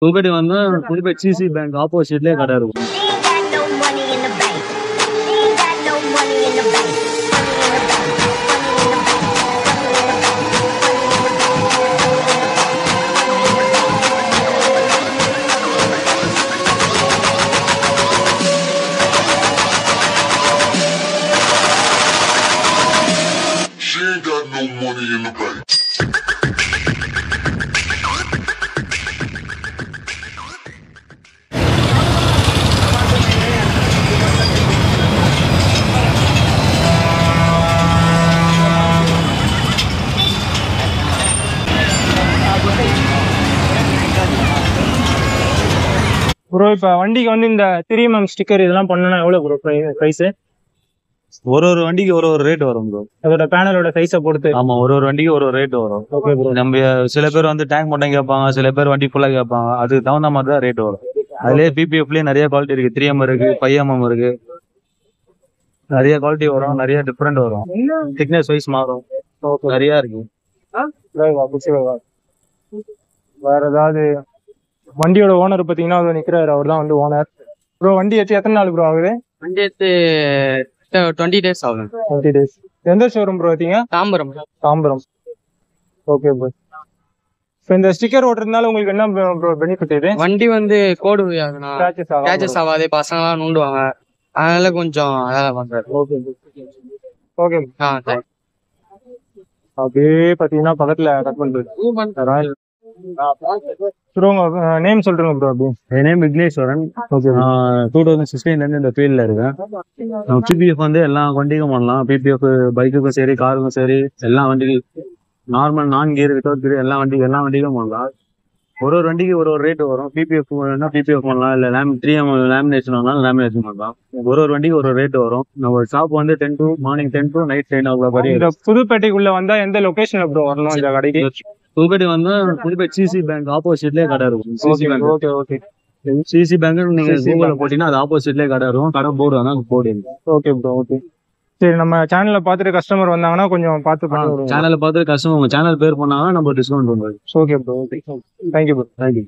புதுப்பேட்டை வந்தா Puduppettai CC bank ஆப்போசிட்லயே கடை இருக்கும். ப்ரோ இப்போ வண்டிக்கு வந்து இந்த 3mm ஸ்டிக்கர் இதெல்லாம் பண்ணனா எவ்வளோ ப்ரோ ப்ரைஸ்? ஒரு வண்டிக்கு ஒரு ரேட் வரும் ப்ரோ. அதோட பேனலோட சைஸை பொறுத்து. ஆமா, ஒரு வண்டிக்கு ஒரு ரேட் வரும். Okay bro. நம்ம சில பேர் வந்து டேங்க் மட்டும் கேட்பாங்க, சில பேர் வண்டி ஃபுல்லா கேட்பாங்க. அதுக்கு தகுந்த மாதிரி தான் ரேட் வரும். அதுலயே பிபிஎஃப்லயே நிறைய குவாலிட்டி இருக்கு. 3M இருக்கு, 5mm இருக்கு. நிறைய குவாலிட்டி வரும், நிறைய டிஃப்ரெண்ட் வரும். திக்னஸ் வைஸ் மாறும். நிறைய இருக்கு. வேற ஏதாவது வண்டியோட ஓனர் பாத்தீங்கன்னா அது நிக்கிறாரு, அவர் தான் வந்து ஓனர். ப்ரோ வண்டி எடுத்து எத்தனை நாள் ப்ரோ ஆகுது? வண்டி எடுத்து 20 days ஆகும். 20 days. எந்த ஷோரூம் ப்ரோ எடுத்தீங்க? தாம்பரம். தாம்பரம். Okay bro. இப்போ இந்த ஸ்டிக்கர் ஓட்டுறதுனால உங்களுக்கு என்ன ப்ரோ பெனிஃபிட்? இது வண்டி வந்து கோடு கேச்சஸ் ஆகாது, பசங்களாம் நோண்டுவாங்க, அதனால கொஞ்சம் வேலை பண்றாரு. Okay okay. அப்படியே பாத்தீங்கன்னா பக்கத்துல கட் பண்றது ராயல். ப்ரோ உங்க நேம் சொல்றீங்க ப்ரோ? அப்படி என் நேம் விக்னேஸ்வரன். ஓகே. 2016ல இருந்து இந்த ஃபீல்ட்ல இருக்கேன். பிபிஎஃப் வந்து எல்லா வண்டிக்கும் பண்ணலாம். பிபிஎஃப் பைக்குக்கும் சரி, காருக்கும் சரி, எல்லா வண்டிக்கும் நார்மல் நான் கியர் வித்தவுட் கியர் எல்லா வண்டிக்கும் பண்ணலாம். ஒரு வண்டிக்கு ஒரு ரேட் வரும். பிபிஎஃப் பிபிஎஃப் பண்ணலாம், இல்ல 3M லேமினேஷன் வாங்கலாம், லேமினேஷன் பண்ணலாம். ஒரு வண்டிக்கு ஒரு ரேட் வரும். நம்ம ஷாப் வந்து மார்னிங் 10 to night 10 o'clock வரைக்கும். இந்த புதுப்பேட்டைக்குள்ள வந்தா எந்த லொகேஷன்ல ப்ரோ வரணும் இந்த கடைக்கு? புதுப்பேட்டை வந்தா புதுப்பேட்டை சிசி பேங்க் ஆப்போசிட்லயே கடை இருக்கும். Okay okay. சிசி பேங்க் நீங்க கூகுள்ல போட்டீங்கன்னா அது ஆப்போசிட்லயே கடை இருக்கும். கடை போர்டு வேணா போர்டு. Okay bro. ஓகே. சரி, நம்ம சேனல்ல பார்த்துட்டு கஸ்டமர் வந்தாங்கன்னா கொஞ்சம் பார்த்து பண்ணுவோம். சேனல்ல பார்த்துட்டு கஸ்டமர் உங்க சேனல் பேர் பண்ணாங்கன்னா நம்ம டிஸ்கவுண்ட் பண்ணுவோம். Okay bro. Okay. Thank you bro. Thank you.